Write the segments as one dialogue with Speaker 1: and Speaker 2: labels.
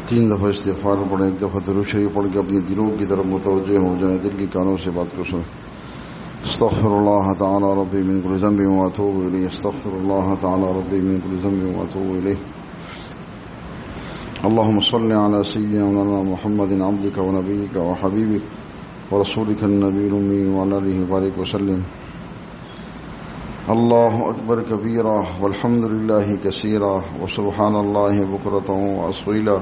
Speaker 1: 3 دفعہ استغفار پڑھیں، 1 دفعہ درود شریف پڑھ کے اپنے دلوں کی طرف متوجہ ہو جائیں، دل کی کانوں سے بات کو سنیں۔ استغفر اللہ تعالی ربی من کل ذنب واتوب الیہ، استغفر اللہ تعالی ربی من کل ذنب واتوب الیہ۔ اللهم صل على سيدنا مولانا محمد عبدك ونبيك وحبيبك ورسولك النبي الأمي وعلى آله وبارك وسلم۔ اللہ اکبر کبیرہ والحمد للہ کثیرہ وسبحان اللہ بکرۃ وأصیلا۔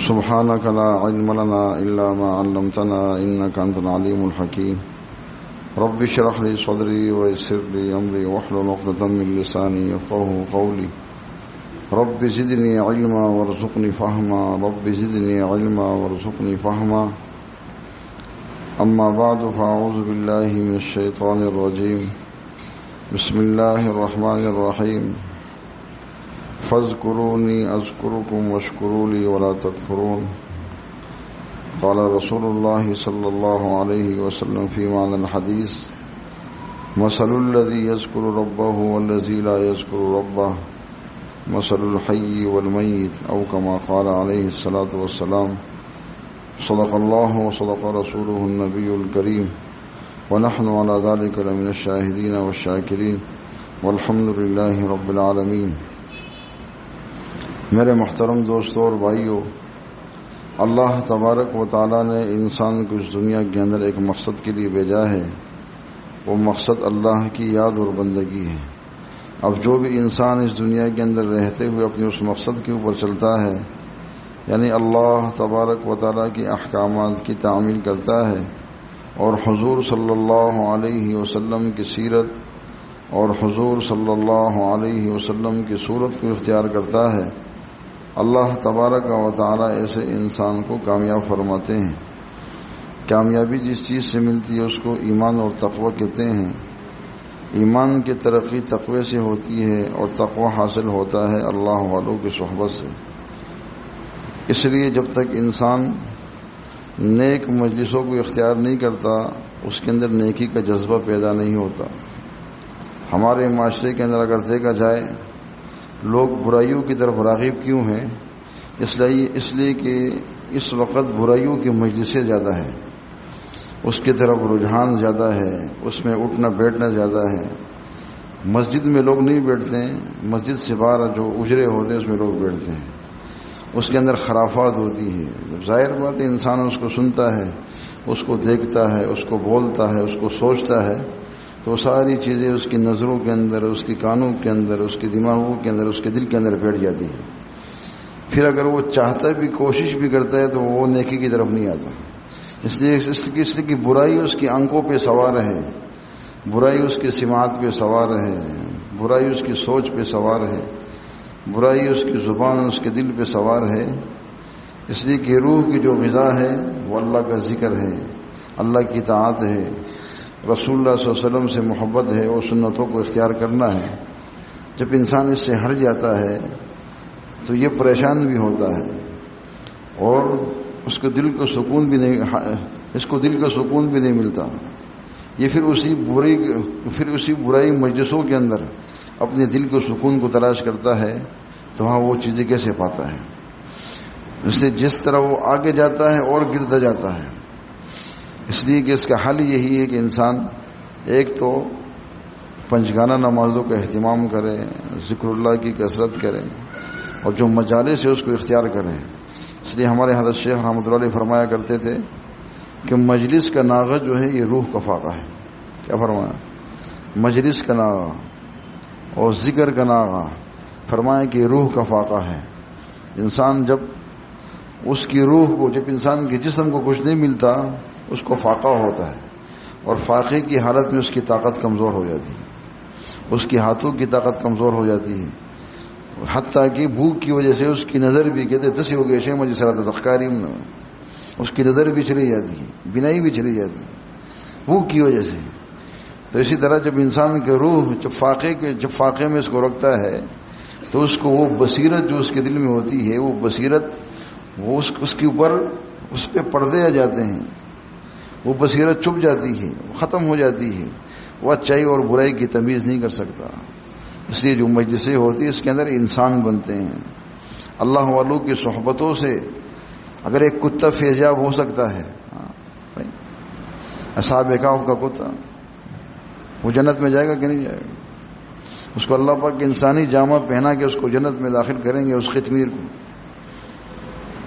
Speaker 1: سبحانک لا علم لنا الا ما علمتنا انک انت العلیم الحکیم۔ رب اشرح لی صدری ویسر لی امری واحلل عقدۃ من لسانی یفقہوا قولی۔ رب زدنی علما وارزقنی فہما، رب زدنی علما وارزقنی فہما۔ اما بعد فاعوذ باللہ من الشیطان الرجیم، بسم اللہ الرحمن الرحیم۔ فاذکرونی اذکرکم واشکروا لی ولا تکفرون۔ قال رسول اللہ صلی اللہ علیہ وسلم فی معنی الحدیث: مثل الذی یذکر ربہ والذی لا یذکر ربہ مثل الحی والمیت، او کما قال علیہ الصلاۃ والسلام۔ صدق اللہ وصدق رسولہ النبی الکریم، ونحن علی ذلک لمن الشاہدین والشاکرین، والحمد للہ رب العالمین۔ میرے محترم دوستوں اور بھائیوں، اللہ تبارک و تعالیٰ نے انسان کو اس دنیا کے اندر ایک مقصد کے لیے بھیجا ہے، وہ مقصد اللہ کی یاد اور بندگی ہے۔ اب جو بھی انسان اس دنیا کے اندر رہتے ہوئے اپنے اس مقصد کے اوپر چلتا ہے، یعنی اللہ تبارک و تعالیٰ کی احکامات کی تعمیل کرتا ہے اور حضور صلی اللہ علیہ وسلم کی سیرت اور حضور صلی اللہ علیہ وسلم کی صورت کو اختیار کرتا ہے، اللہ تبارک و تعالیٰ ایسے انسان کو کامیاب فرماتے ہیں۔ کامیابی جس چیز سے ملتی ہے اس کو ایمان اور تقوی کہتے ہیں۔ ایمان کی ترقی تقوی سے ہوتی ہے اور تقوی حاصل ہوتا ہے اللہ والوں کی صحبت سے۔ اس لیے جب تک انسان نیک مجلسوں کو اختیار نہیں کرتا، اس کے اندر نیکی کا جذبہ پیدا نہیں ہوتا۔ ہمارے معاشرے کے اندر اگر دیکھا جائے، لوگ برائیوں کی طرف راغب کیوں ہیں؟ اس لیے کہ اس وقت برائیوں کی مجلسیں زیادہ ہیں، اس کی طرف رجحان زیادہ ہے، اس میں اٹھنا بیٹھنا زیادہ ہے۔ مسجد میں لوگ نہیں بیٹھتے ہیں، مسجد سے باہر جو اجرے ہوتے ہیں اس میں لوگ بیٹھتے ہیں، اس کے اندر خرافات ہوتی ہے۔ جب ظاہر بات ہے انسان اس کو سنتا ہے، اس کو دیکھتا ہے، اس کو بولتا ہے، اس کو سوچتا ہے، تو ساری چیزیں اس کی نظروں کے اندر، اس کی کانوں کے اندر، اس کے دماغوں کے اندر، اس کے دل کے اندر بیٹھ جاتی ہے۔ پھر اگر وہ چاہتا بھی، کوشش بھی کرتا ہے تو وہ نیکی کی طرف نہیں آتا۔ اس لیے کہ برائی اس کی آنکھوں پہ سوار ہے، برائی اس کی سماعت پہ سوار ہے، برائی اس کی سوچ پہ سوار ہے، برائی اس کی زبان، اس کے دل پہ سوار ہے۔ اس لیے کہ روح کی جو غذا ہے وہ اللہ کا ذکر ہے، اللہ کی اطاعت ہے، رسول اللہ صلی اللہ علیہ وسلم سے محبت ہے اور سنتوں کو اختیار کرنا ہے۔ جب انسان اس سے ہٹ جاتا ہے تو یہ پریشان بھی ہوتا ہے اور اس کو دل کو سکون بھی نہیں ملتا۔ یہ پھر اسی برائی مجلسوں کے اندر اپنے دل کو سکون کو تلاش کرتا ہے، تو وہاں وہ چیزیں کیسے پاتا ہے؟ اس لیے جس طرح وہ آگے جاتا ہے اور گرتا جاتا ہے۔ اس لیے کہ اس کا حل یہی ہے کہ انسان ایک تو پنجگانہ نمازوں کا اہتمام کرے، ذکر اللہ کی کثرت کرے اور جو مجالس ہے اس کو اختیار کرے۔ اس لیے ہمارے حضرت شیخ رحمۃ اللہ علیہ فرمایا کرتے تھے کہ مجلس کا ناغہ جو ہے یہ روح کا فاقہ ہے۔ کیا فرمایا؟ مجلس کا ناغہ اور ذکر کا ناغہ، فرمایا کہ روح کا فاقہ ہے۔ انسان جب اس کی روح کو، جب انسان کے جسم کو کچھ نہیں ملتا، اس کو فاقہ ہوتا ہے، اور فاقے کی حالت میں اس کی طاقت کمزور ہو جاتی ہے، اس کے ہاتھوں کی طاقت کمزور ہو جاتی ہے، حتیٰ کہ بھوک کی وجہ سے اس کی نظر بھی، کہتے دسی ہو گئے شیخ مجھے سرات تخکاری میں، اس کی نظر بھی چلی جاتی ہے، بینائی بھی چلی جاتی ہے بھوک کی وجہ سے۔ تو اسی طرح جب انسان کے روح جب فاقے میں اس کو رکھتا ہے تو اس کو وہ بصیرت جو اس کے دل میں ہوتی ہے، وہ بصیرت وہ اس کے اوپر اس پہ پردے آ جاتے ہیں، وہ بصیرت چھپ جاتی ہے، وہ ختم ہو جاتی ہے، وہ اچائی اور برائی کی تمیز نہیں کر سکتا۔ اس لیے جو مجلسیں ہوتی ہے اس کے اندر انسان بنتے ہیں، اللہ والوں کی صحبتوں سے اگر ایک کتا فیضیاب ہو سکتا ہے، اصحاب کہف کا کتا، وہ جنت میں جائے گا کہ نہیں جائے گا؟ اس کو اللہ پاک انسانی جامہ پہنا کے اس کو جنت میں داخل کریں گے، اس قطمیر کو۔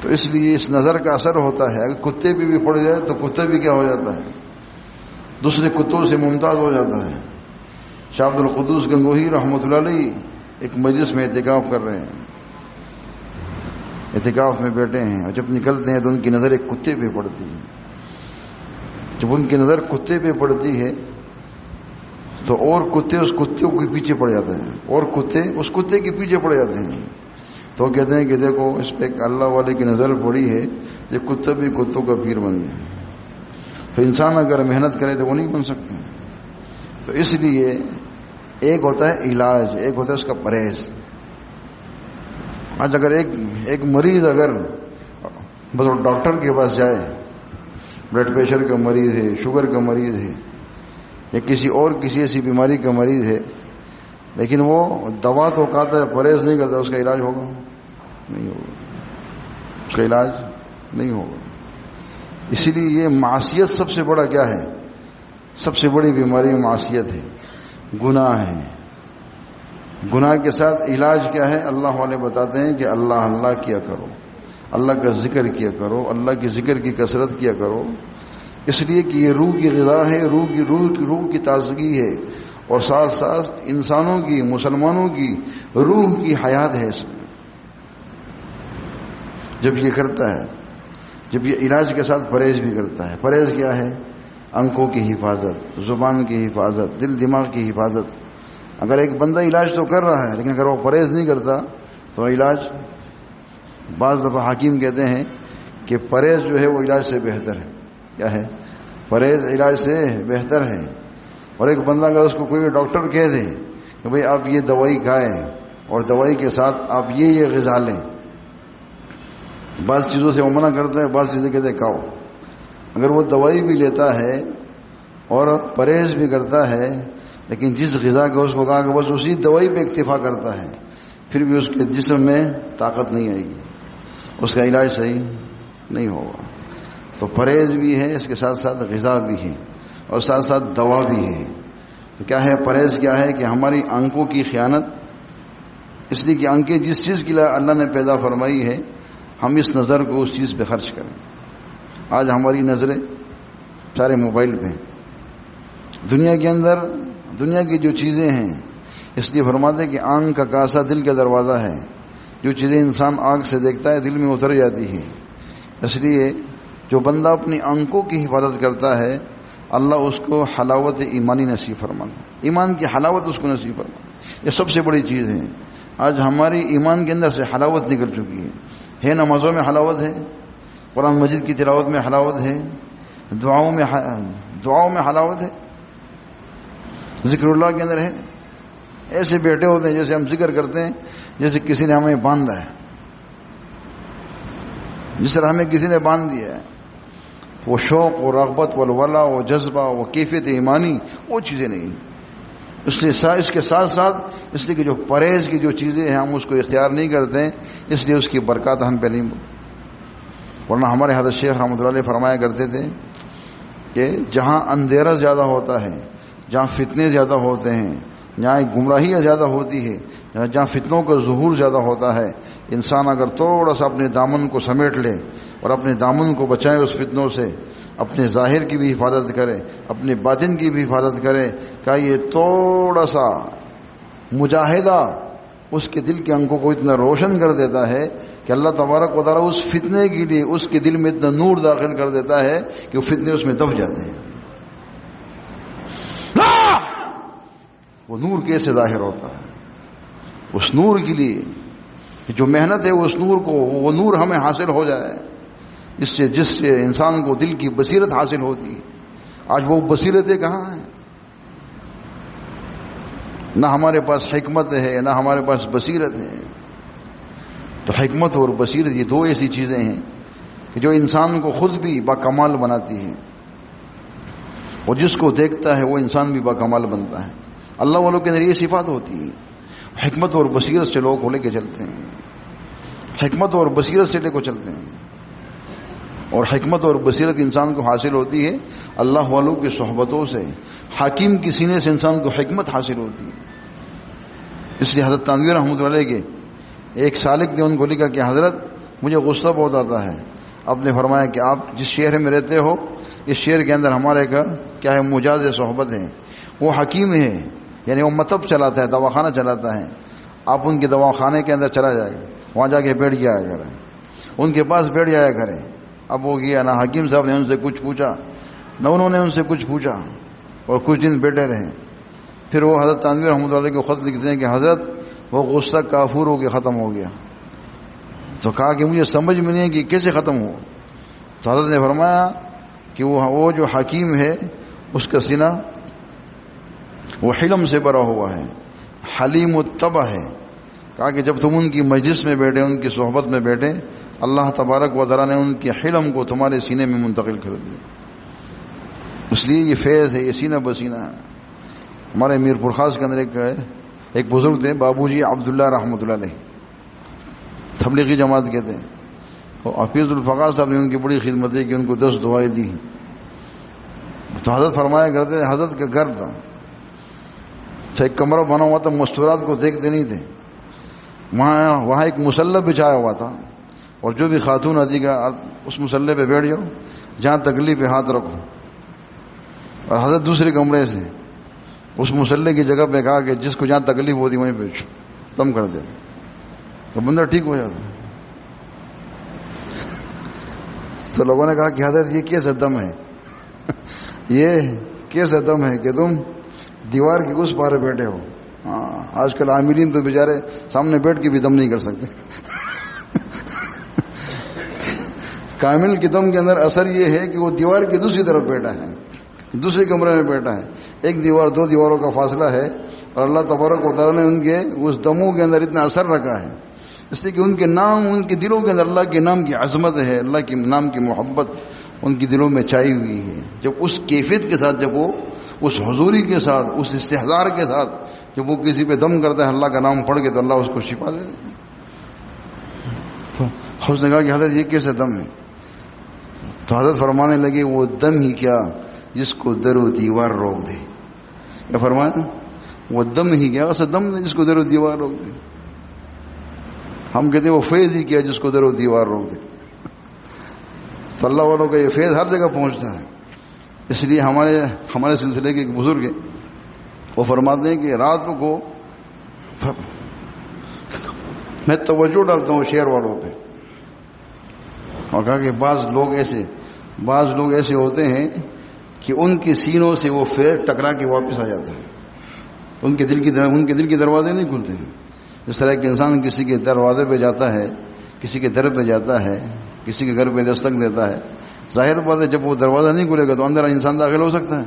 Speaker 1: تو اس لیے اس نظر کا اثر ہوتا ہے، اگر کتے پہ بھی پڑ جائے تو کتا بھی کیا ہو جاتا ہے، دوسرے کتوں سے ممتاز ہو جاتا ہے۔ شاہ عبد القدوس گنگوہی رحمۃ اللہ علیہ ایک مجلس میں اعتکاف کر رہے ہیں، اعتکاف میں بیٹھے ہیں، اور جب نکلتے ہیں تو ان کی نظر ایک کتے پہ پڑتی ہے۔ جب ان کی نظر کتے پہ پڑتی ہے تو اور کتے اس کتے کے پیچھے پڑ جاتے ہیں، اور کتے اس کتے کے پیچھے پڑ جاتے ہیں۔ تو کہتے ہیں کہ دیکھو اس پہ اللہ والے کی نظر پڑی ہے تو کتا بھی کتوں کا پیر بن گیا۔ تو انسان اگر محنت کرے تو وہ نہیں بن سکتے۔ تو اس لیے ایک ہوتا ہے علاج، ایک ہوتا ہے اس کا پرہیز۔ آج اگر ایک مریض اگر بس ڈاکٹر کے پاس جائے، بلڈ پریشر کا مریض ہے، شوگر کا مریض ہے، یا کسی ایسی بیماری کا مریض ہے، لیکن وہ دوا تو کھاتا ہے، پرہیز نہیں کرتا، اس کا علاج ہوگا؟ نہیں ہوگا، اس کا علاج نہیں ہوگا۔ اسی لیے یہ معصیت سب سے بڑا کیا ہے؟ سب سے بڑی بیماری معصیت ہے، گناہ ہے۔ گناہ کے ساتھ علاج کیا ہے؟ اللہ والے بتاتے ہیں کہ اللہ اللہ کیا کرو، اللہ کا ذکر کیا کرو، اللہ کے ذکر کی کثرت کیا کرو، اس لیے کہ یہ روح کی غذا ہے، روح کی تازگی ہے، اور ساتھ ساتھ انسانوں کی، مسلمانوں کی روح کی حیات ہے اس میں۔ جب یہ کرتا ہے، جب یہ علاج کے ساتھ پرہیز بھی کرتا ہے۔ پرہیز کیا ہے؟ آنکھوں کی حفاظت، زبان کی حفاظت، دل دماغ کی حفاظت۔ اگر ایک بندہ علاج تو کر رہا ہے لیکن اگر وہ پرہیز نہیں کرتا تو علاج، بعض دفعہ حکیم کہتے ہیں کہ پرہیز جو ہے وہ علاج سے بہتر ہے۔ کیا ہے؟ پرہیز علاج سے بہتر ہے۔ اور ایک بندہ اگر اس کو کوئی ڈاکٹر کہہ دے کہ بھئی آپ یہ دوائی کھائیں اور دوائی کے ساتھ آپ یہ غذا لیں، بعض چیزوں سے وہ منع کرتا ہے، بعض چیزیں کہتے ہیں کھاؤ۔ اگر وہ دوائی بھی لیتا ہے اور پرہیز بھی کرتا ہے لیکن جس غذا کا اس کو کہا کہ بس اسی دوائی پہ اکتفا کرتا ہے، پھر بھی اس کے جسم میں طاقت نہیں آئے گی، اس کا علاج صحیح نہیں ہوگا۔ تو پرہیز بھی ہے، اس کے ساتھ ساتھ غذا بھی ہے، اور ساتھ ساتھ دوا بھی ہے۔ تو کیا ہے پرہیز؟ کیا ہے کہ ہماری آنکھوں کی خیانت، اس لیے کہ آنکھیں جس چیز کے لیے اللہ نے پیدا فرمائی ہے، ہم اس نظر کو اس چیز پہ خرچ کریں۔ آج ہماری نظریں سارے موبائل پہ، دنیا کے اندر دنیا کی جو چیزیں ہیں، اس لیے فرماتے ہیں کہ آنکھ کا کاسا دل کا دروازہ ہے۔ جو چیزیں انسان آنکھ سے دیکھتا ہے دل میں اتر جاتی ہے۔ اس لیے جو بندہ اپنی آنکھوں کی حفاظت کرتا ہے، اللہ اس کو حلاوت ایمانی نصیب فرماتا ہے، ایمان کی حلاوت اس کو نصیب فرماتا ہے۔ یہ سب سے بڑی چیز ہے۔ آج ہماری ایمان کے اندر سے حلاوت نکل چکی ہے۔ نمازوں میں حلاوت ہے، قرآن مجید کی تلاوت میں حلاوت ہے، دعاؤں میں حلاوت ہے، ذکر اللہ کے اندر ہے۔ ایسے بیٹھے ہوتے ہیں جیسے ہم ذکر کرتے ہیں جیسے کسی نے ہمیں باندھا ہے، جس طرح ہمیں کسی نے باندھ دیا ہے۔ وہ شوق و رغبت والولا و جذبہ و کیفیت ایمانی وہ چیزیں نہیں ہیں۔ اس کے ساتھ ساتھ اس لیے کہ جو پرہیز کی جو چیزیں ہیں ہم اس کو اختیار نہیں کرتے ہیں، اس لیے اس کی برکات ہم پہ نہیں ملتی۔ ورنہ ہمارے حضرت شیخ رحمۃ اللہ علیہ فرمایا کرتے تھے کہ جہاں اندھیرا زیادہ ہوتا ہے، جہاں فتنے زیادہ ہوتے ہیں، جہاں گمراہیاں زیادہ ہوتی ہے، جہاں فتنوں کا ظہور زیادہ ہوتا ہے، انسان اگر تھوڑا سا اپنے دامن کو سمیٹ لے اور اپنے دامن کو بچائے اس فتنوں سے، اپنے ظاہر کی بھی حفاظت کرے، اپنے باطن کی بھی حفاظت کرے، کہ یہ تھوڑا سا مجاہدہ اس کے دل کے آنکھوں کو اتنا روشن کر دیتا ہے کہ اللہ تبارک و تعالیٰ اس فتنے کے لیے اس کے دل میں اتنا نور داخل کر دیتا ہے کہ وہ فتنے اس میں دب جاتے ہیں۔ وہ نور کیسے ظاہر ہوتا ہے؟ اس نور کے لیے جو محنت ہے اس نور کو، وہ نور ہمیں حاصل ہو جائے، جس سے انسان کو دل کی بصیرت حاصل ہوتی ہے۔ آج وہ بصیرتیں کہاں ہیں؟ نہ ہمارے پاس حکمت ہے نہ ہمارے پاس بصیرت ہے۔ تو حکمت اور بصیرت یہ دو ایسی چیزیں ہیں کہ جو انسان کو خود بھی باکمال بناتی ہے، اور جس کو دیکھتا ہے وہ انسان بھی باکمال بنتا ہے۔ اللہ والوں کے اندر یہ صفات ہوتی ہے، حکمت اور بصیرت سے لوگ کو لے کے چلتے ہیں۔ حکمت اور بصیرت سے لے کو چلتے ہیں، اور حکمت اور بصیرت انسان کو حاصل ہوتی ہے اللہ والوں کی صحبتوں سے، حکیم کے سینے سے انسان کو حکمت حاصل ہوتی ہے۔ اس لیے حضرت تھانوی رحمۃ اللہ علیہ کے ایک سالک نے ان کو لکھا کہ حضرت مجھے غصہ بہت آتا ہے، آپ نے فرمایا کہ آپ جس شہر میں رہتے ہو اس شہر کے اندر ہمارے کا کیا ہے مجاز صحبت ہے، وہ حکیم ہے، یعنی وہ مطب چلاتا ہے، دواخانہ چلاتا ہے، آپ ان کے دواخانے کے اندر چلا جائے گا، وہاں جا کے بیٹھ جایا کریں، ان کے پاس بیٹھ جایا کریں۔ اب وہ گیا، نہ حکیم صاحب نے ان سے کچھ پوچھا نہ انہوں نے ان سے کچھ پوچھا، اور کچھ دن بیٹھے رہے۔ پھر وہ حضرت تھانوی رحمۃ اللہ کو خط لکھتے ہیں کہ حضرت وہ غصہ کافور ہو کے ختم ہو گیا۔ تو کہا کہ مجھے سمجھ میں نہیں ہے کہ کیسے ختم ہو۔ تو حضرت نے فرمایا کہ وہ جو حکیم ہے اس کا سینہ وہ حلم سے بھرا ہوا ہے، حلیم الطبع ہے۔ کہا کہ جب تم ان کی مجلس میں بیٹھے، ان کی صحبت میں بیٹھے، اللہ تبارک و تعالیٰ نے ان کے حلم کو تمہارے سینے میں منتقل کر دیا۔ اس لیے یہ فیض ہے، یہ سینہ بسینہ ہے۔ ہمارے میر پرخاص کے اندر ایک بزرگ تھے، بابو جی عبداللہ رحمۃ اللہ علیہ، تبلیغی جماعت کے تھے۔ تو حفیظ الفقار صاحب نے ان کی بڑی خدمت ہے کہ ان کو 10 دعائیں دی۔ تو حضرت فرمایا کرتے، حضرت کا گھر تھا، ایک کمرہ بنا ہوا تھا، مستورات کو دیکھتے نہیں تھے، وہاں ایک مسلح بچھایا ہوا تھا، اور جو بھی خاتون آتی کا اس مسلح پہ بیٹھ جاؤ، جہاں تکلیف پہ ہاتھ رکھو۔ اور حضرت دوسرے کمرے سے اس مسلح کی جگہ پہ کہا کہ جس کو جہاں تکلیف ہوتی وہیں پہ دم کر دے، تو بندہ ٹھیک ہو جاتا۔ تو لوگوں نے کہا کہ حضرت یہ کیسا دم ہے، یہ کیسا دم ہے کہ تم دیوار کے اس پارے بیٹھے ہو۔ ہاں، آج کل عاملین تو بیچارے سامنے بیٹھ کے بھی دم نہیں کر سکتے۔ کامل کے دم کے اندر اثر یہ ہے کہ وہ دیوار کی دوسری طرف بیٹھا ہے، دوسرے کمرے میں بیٹھا ہے، 1 دیوار 2 دیواروں کا فاصلہ ہے، اور اللہ تبارک و تعالیٰ نے ان کے اس دموں کے اندر اتنا اثر رکھا ہے، اس لیے کہ ان کے نام، ان کے دلوں کے اندر اللہ کے نام کی عظمت ہے، اللہ کے نام کی محبت ان کے دلوں میں چھائی ہوئی ہے۔ جب اس کیفیت کے ساتھ، جب وہ اس حضوری کے ساتھ، اس استحضار کے ساتھ جب وہ کسی پہ دم کرتا ہے اللہ کا نام پڑھ کے، تو اللہ اس کو شفا دے دے۔ تو اس نے کہا کہ حضرت یہ کیسے دم ہے؟ تو حضرت فرمانے لگے وہ دم ہی کیا جس کو در و دیوار روک دے۔ کیا فرمایا؟ وہ دم ہی کیا، ایسا دم نہیں جس کو در و دیوار روک دے۔ ہم کہتے ہیں وہ فیض ہی کیا جس کو در و دیوار روک دے۔ تو اللہ والوں کا یہ فیض ہر جگہ پہنچتا ہے۔ اس لیے ہمارے سلسلے کے ایک بزرگ ہیں، وہ فرماتے ہیں کہ رات کو میں توجہ ڈالتا ہوں شہر والوں پہ، اور کہا کہ بعض لوگ ایسے ہوتے ہیں کہ ان کے سینوں سے وہ فیض ٹکرا کے واپس آ جاتا ہے، ان کے دل کے دروازے نہیں کھلتے ہیں۔ جس طرح کہ انسان کسی کے دروازے پہ جاتا ہے، کسی کے در پہ جاتا ہے، کسی کے گھر پہ دستک دیتا ہے، ظاہر بات ہے جب وہ دروازہ نہیں کھلے گا تو اندر انسان داخل ہو سکتا ہے؟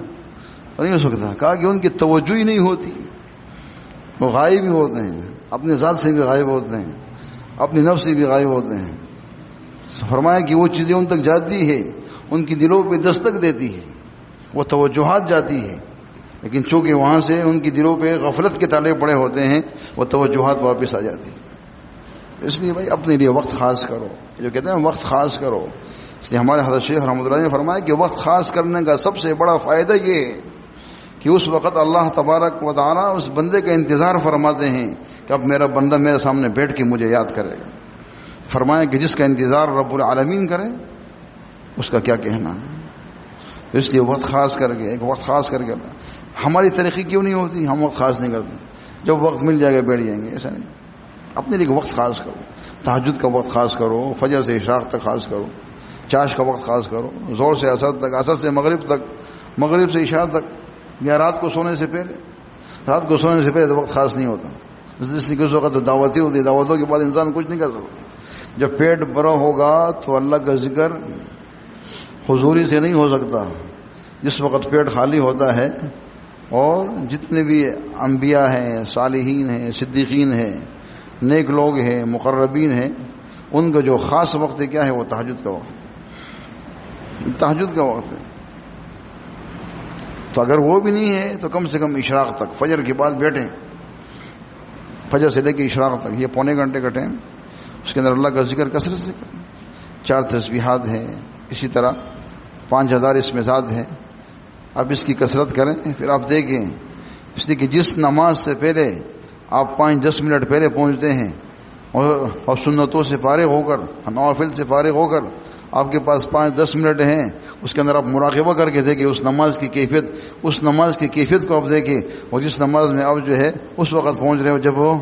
Speaker 1: نہیں ہو سکتا۔ کہا کہ ان کی توجہ ہی نہیں ہوتی، وہ غائب ہی ہوتے ہیں، اپنے ذات سے بھی غائب ہوتے ہیں، اپنی نفس سے بھی غائب ہوتے ہیں۔ فرمایا کہ وہ چیزیں ان تک جاتی ہے، ان کی دلوں پہ دستک دیتی ہے، وہ توجہات جاتی ہے، لیکن چونکہ وہاں سے ان کی دلوں پہ غفلت کے تالے پڑے ہوتے ہیں، وہ توجہات واپس آ جاتی ہیں۔ اس لیے بھائی اپنے لیے وقت خاص کرو، جو کہتے ہیں وقت خاص کرو۔ اس لیے ہمارے حضرت شیخ رحمۃ اللہ نے فرمایا کہ وقت خاص کرنے کا سب سے بڑا فائدہ یہ ہے کہ اس وقت اللہ تبارک و تعالیٰ اس بندے کا انتظار فرماتے ہیں کہ اب میرا بندہ میرے سامنے بیٹھ کے مجھے یاد کرے گا۔ فرمایا کہ جس کا انتظار رب العالمین کرے اس کا کیا کہنا ہے۔ اس لیے وقت خاص کر کے ہماری ترقی کیوں نہیں ہوتی؟ ہم وقت خاص نہیں کرتے، جب وقت مل جائے گا بیٹھ جائیں گے، ایسا نہیں۔ اپنے لیے وقت خاص کرو، تہجد کا وقت خاص کرو، فجر سے عشاء تک خاص کرو، چاش کا وقت خاص کرو، زور سے عصر تک، عصر سے مغرب تک، مغرب سے عشاء تک، یا رات کو سونے سے پہلے تو وقت خاص نہیں ہوتا۔ اس لیے کہ اس وقت دعوتیں ہوتی ہیں، دعوتوں کے بعد انسان کچھ نہیں کر سکتا۔ جب پیٹ بھرا ہوگا تو اللہ کا ذکر حضوری سے نہیں ہو سکتا۔ جس وقت پیٹ خالی ہوتا ہے، اور جتنے بھی انبیاء ہیں، صالحین ہیں، صدیقین ہیں، نیک لوگ ہیں، مقربین ہیں، ان کا جو خاص وقت ہے کیا ہے؟ وہ تہجد کا وقت ہے، تہجد کا وقت ہے۔ تو اگر وہ بھی نہیں ہے تو کم سے کم اشراق تک، فجر کے بعد بیٹھیں، فجر سے لے کے اشراق تک، یہ پونے گھنٹے کا ٹائم، اس کے اندر اللہ کا ذکر کثرت سے کریں. 4 تسبیحات ہیں، اسی طرح 5000 اسم ذات ہیں. اب اس کی کثرت کریں. پھر آپ دیکھیں، اس لیے کہ جس نماز سے پہلے آپ 5-10 منٹ پہلے پہنچتے ہیں اور سنتوں سے فارغ ہو کر، نوافل سے فارغ ہو کر آپ کے پاس 5-10 منٹ ہیں، اس کے اندر آپ مراقبہ کر کے دیکھیں اس نماز کی کیفیت کو آپ دیکھیں. اور جس نماز میں آپ جو ہے اس وقت پہنچ رہے ہو جب وہ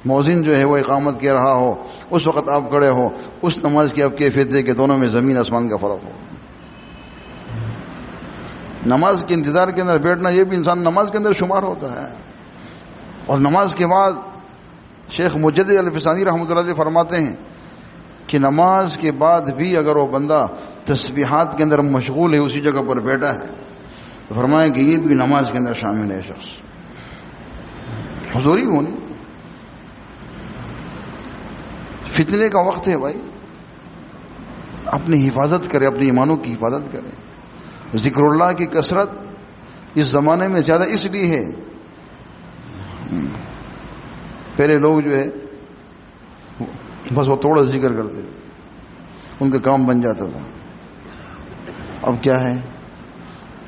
Speaker 1: مؤذن جو ہے وہ اقامت کہہ رہا ہو، اس وقت آپ کھڑے ہو، اس نماز کی آپ کیفیت دیکھیں، دونوں میں زمین آسمان کا فرق ہو. نماز کے انتظار کے اندر بیٹھنا یہ بھی انسان نماز کے اندر شمار ہوتا ہے. اور نماز کے بعد شیخ مجدد الفسانی رحمۃ اللہ علیہ فرماتے ہیں کہ نماز کے بعد بھی اگر وہ بندہ تسبیحات کے اندر مشغول ہے، اسی جگہ پر بیٹھا ہے، تو فرمایا کہ یہ بھی نماز کے اندر شامل ہے. شخص حضوری ہونی. فتنے کا وقت ہے بھائی، اپنی حفاظت کرے، اپنی ایمانوں کی حفاظت کرے. ذکر اللہ کی کثرت اس زمانے میں زیادہ اس لیے ہے، پہلے لوگ جو ہے بس وہ تھوڑا ذکر کرتے، ان کا کام بن جاتا تھا. اب کیا ہے،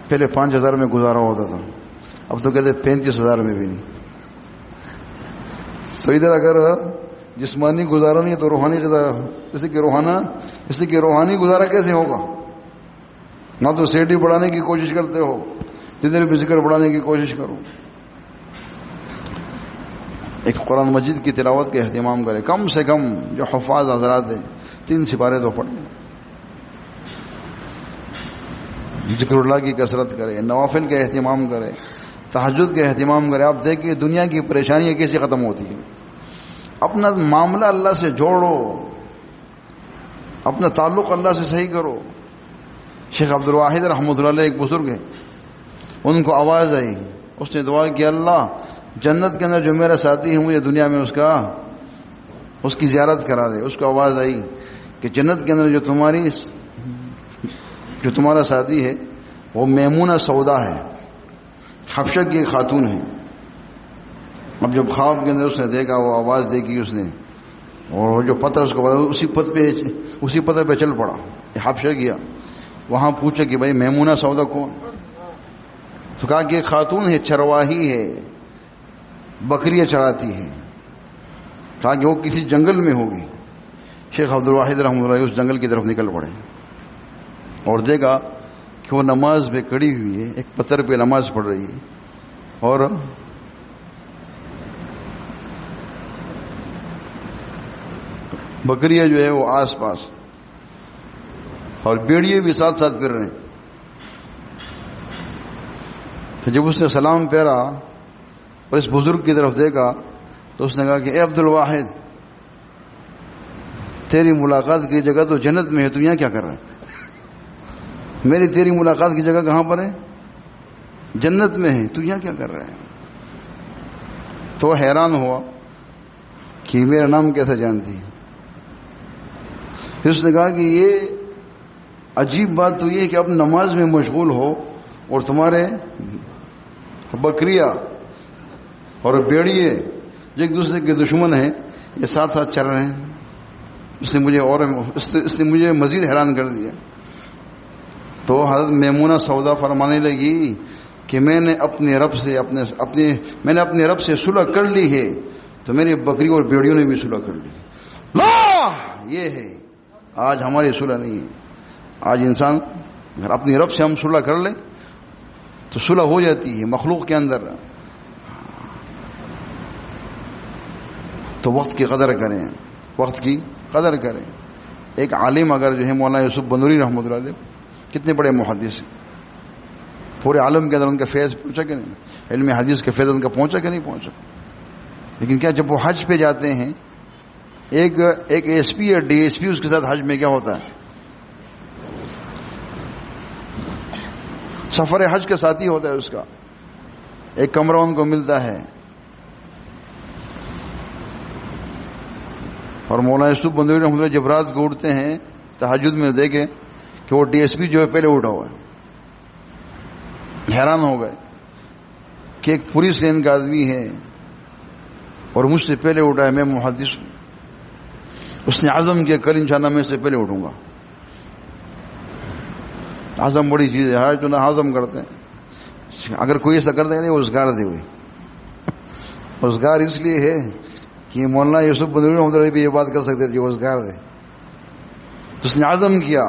Speaker 1: پہلے 5000 میں گزارا ہوتا تھا، اب تو کہتے 35,000 میں بھی نہیں. تو ادھر اگر جسمانی گزارا نہیں ہے تو روحانی گزارا، اس لیے کہ روحانی گزارا کیسے ہوگا؟ نہ تو سیٹی بڑھانے کی کوشش کرتے ہو، جدھر بھی ذکر بڑھانے کی کوشش کرو. ایک قرآن مجید کی تلاوت کا اہتمام کرے، کم سے کم جو حفاظ حضرات ہیں 3 سپارے تو پڑھیں. ذکر اللہ کی کثرت کرے، نوافل کا اہتمام کرے، تہجد کا اہتمام کرے. آپ دیکھیں دنیا کی پریشانیاں کیسے ختم ہوتی ہیں. اپنا معاملہ اللہ سے جوڑو، اپنا تعلق اللہ سے صحیح کرو. شیخ عبد الواحد رحمۃ اللہ علیہ ایک بزرگ ہیں، ان کو آواز آئی، اس نے دعا کی اللہ جنت کے اندر جو میرا ساتھی ہے مجھے دنیا میں اس کی زیارت کرا دے. اس کو آواز آئی کہ جنت کے اندر جو تمہارا ساتھی ہے وہ میمونہ سودا ہے، حبشہ کی ایک خاتون ہے. اب جب خواب کے اندر اس نے دیکھا، وہ آواز دیکھی اس نے، اور جو پتہ اس کو اسی پتہ پہ چل پڑا. حبشہ گیا، وہاں پوچھا کہ بھائی میمونہ سودا کون؟ تو کہا کہ ایک خاتون ہے، چرواہی ہے، بکریاں چراتی ہے. کہا کہ وہ کسی جنگل میں ہوگی. شیخ عبد الواحد رحمۃ اللہ اس جنگل کی طرف نکل پڑے اور دیکھا کہ وہ نماز پہ کھڑی ہوئی ہے، ایک پتھر پہ نماز پڑھ رہی ہے، اور بکریاں جو ہے وہ آس پاس، اور بیڑیے بھی ساتھ ساتھ پھر رہے ہیں. تو جب اس نے سلام پھیرا اور اس بزرگ کی طرف دیکھا تو اس نے کہا کہ اے عبد الواحد، تیری ملاقات کی جگہ تو جنت میں ہے، تو یہاں کیا کر رہا ہے؟ میری تیری ملاقات کی جگہ کہاں پر ہے؟ جنت میں ہے، تو یہاں کیا کر رہا ہے؟ تو حیران ہوا کہ میرا نام کیسے جانتی ہے. پھر اس نے کہا کہ یہ عجیب بات تو یہ ہے کہ اب نماز میں مشغول ہو اور تمہارے بکریاں اور بیڑیے جو ایک دوسرے کے دشمن ہیں یہ ساتھ ساتھ چل رہے ہیں. اس نے مجھے مزید حیران کر دیا. تو حضرت میمونہ سودا فرمانے لگی کہ میں نے اپنے رب سے صلح کر لی ہے، تو میری بکری اور بیڑیوں نے بھی صلح کر لی. لا، یہ ہے آج ہماری صلح نہیں ہے. آج انسان اگر اپنی رب سے ہم صلح کر لیں تو صلح ہو جاتی ہے مخلوق کے اندر. تو وقت کی قدر کریں، وقت کی قدر کریں. ایک عالم اگر جو ہے مولانا یوسف بنوری رحمۃ اللہ علیہ، کتنے بڑے محدث ہیں، پورے عالم کے اندر ان کا فیض پہنچا کہ نہیں؟ علم حدیث کا فیض ان کا پہنچا کہ نہیں پہنچا؟ لیکن کیا جب وہ حج پہ جاتے ہیں، ایک ایس پی یا ڈی ایس پی اس کے ساتھ حج میں کیا ہوتا ہے؟ سفر حج کا ساتھی ہوتا ہے، اس کا ایک کمرہ ان کو ملتا ہے. اور مولانا یوسف بندوری رحمۃ اللہ جب رات کو اٹھتے ہیں تہجد میں دیکھیں کہ وہ ڈی ایس پی جو ہے پہلے اٹھا ہوا ہے. حیران ہو گئے کہ ایک پولیس لائن کا آدمی ہے اور مجھ سے پہلے اٹھا ہے، میں محدث ہوں. اس نے عزم کیا کل انشاءاللہ میں اس سے پہلے اٹھوں گا. عزم بڑی چیز ہے، ہر جو نہ ہضم کرتے ہیں. اگر کوئی ایسا کرتا ہے روزگار دے ہوئے، روزگار اس لیے ہے کہ مولانا یوسف بندوری رحمۃ اللہ بھی یہ بات کر سکتے تھے روزگار دے. تو اس نے عزم کیا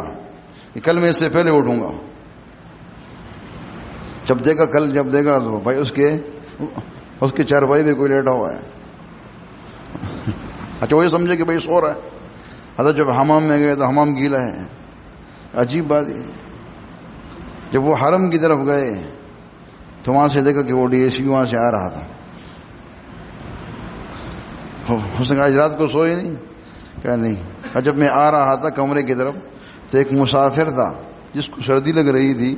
Speaker 1: کہ کل میں اس سے پہلے اٹھوں گا. جب دیکھا کل جب دیکھا تو بھائی اس کے چارپائی پہ کوئی لیٹا ہوا ہے. اچھا وہی سمجھے کہ بھائی سو رہا ہے. حضرت جب حمام میں گئے تو حمام گیلا ہے. عجیب بات ہے. جب وہ حرم کی طرف گئے تو وہاں سے دیکھا کہ وہ ڈی ایس پی وہاں سے آ رہا تھا. اس نے کہا آج رات کو سوئے نہیں؟ کہا نہیں. جب میں آ رہا تھا کمرے کی طرف تو ایک مسافر تھا جس کو سردی لگ رہی تھی،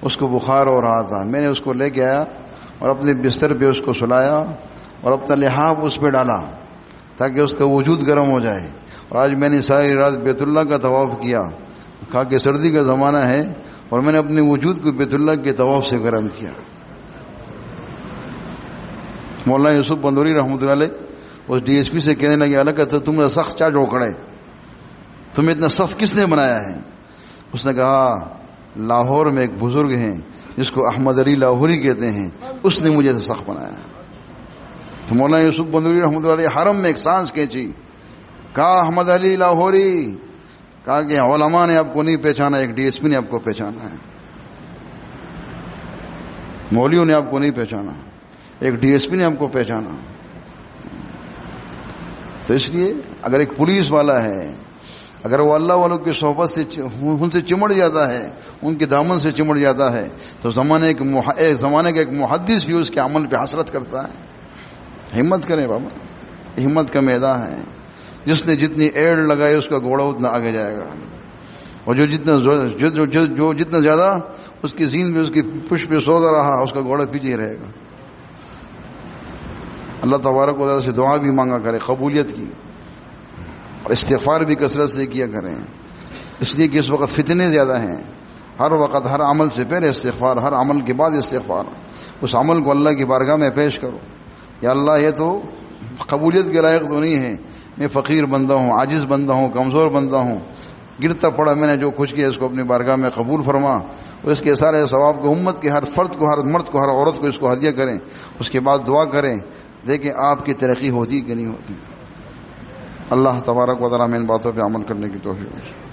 Speaker 1: اس کو بخار ہو رہا تھا. میں نے اس کو لے کے آیا اور اپنے بستر پہ اس کو سلایا اور اپنا لحاف اس پہ ڈالا تاکہ اس کا وجود گرم ہو جائے. اور آج میں نے ساری رات بیت اللہ کا طواف کیا. کہا کہ سردی کا زمانہ ہے اور میں نے اپنے وجود کو بیت اللہ کے طواف سے گرم کیا. مولانا یوسف بندوری رحمۃ اللہ علیہ اس ڈی ایس پی سے کہنے لگے الگ تو تم نے سخت چا جوکڑے، تمہیں اتنا سخت کس نے بنایا ہے؟ اس نے کہا لاہور میں ایک بزرگ ہیں جس کو احمد علی لاہوری کہتے ہیں، اس نے مجھے سخت بنایا. تو مولانا یوسف بندوری رحمۃ اللہ علیہ حرم میں ایک سانس کھینچی. کہا احمد علی لاہوری. کہا کہ علماء نے آپ کو نہیں پہچانا، ایک ڈی ایس پی نے آپ کو پہچانا ہے. مولویوں نے آپ کو نہیں پہچانا، ایک ڈی ایس پی نے آپ کو پہچانا. تو اس لیے اگر ایک پولیس والا ہے، اگر وہ اللہ والوں کی صحبت سے ان سے چمڑ جاتا ہے، ان کے دامن سے چمڑ جاتا ہے، تو زمانے کا ایک محدث بھی اس کے عمل پہ حسرت کرتا ہے. ہمت کریں بابا، ہمت کا میدان ہے. جس نے جتنی ایڑ لگائی اس کا گھوڑا اتنا آگے جائے گا، اور جو جتنا زیادہ اس کی زین میں اس کی پشت پہ سوتا رہا اس کا گھوڑا پیچھے رہے گا. اللہ تبارک و تعالیٰ سے دعا بھی مانگا کرے قبولیت کی، اور استغفار بھی کثرت سے کیا کریں. اس لیے کہ اس وقت فتنے زیادہ ہیں. ہر وقت ہر عمل سے پہلے استغفار، ہر عمل کے بعد استغفار. اس عمل کو اللہ کی بارگاہ میں پیش کرو. یا اللہ یہ تو قبولیت کے لائق تو نہیں ہے، میں فقیر بندہ ہوں، عاجز بندہ ہوں، کمزور بندہ ہوں، گرتا پڑا میں نے جو کچھ کیا اس کو اپنی بارگاہ میں قبول فرما. اور اس کے سارے ثواب کو امت کے ہر فرد کو، ہر مرد کو، ہر عورت کو اس کو ہدیہ کریں. اس کے بعد دعا کریں، دیکھیں آپ کی ترقی ہوتی کہ نہیں ہوتی. اللہ تبارک و تعالیٰ میں ان باتوں پہ عمل کرنے کی توفیق دے.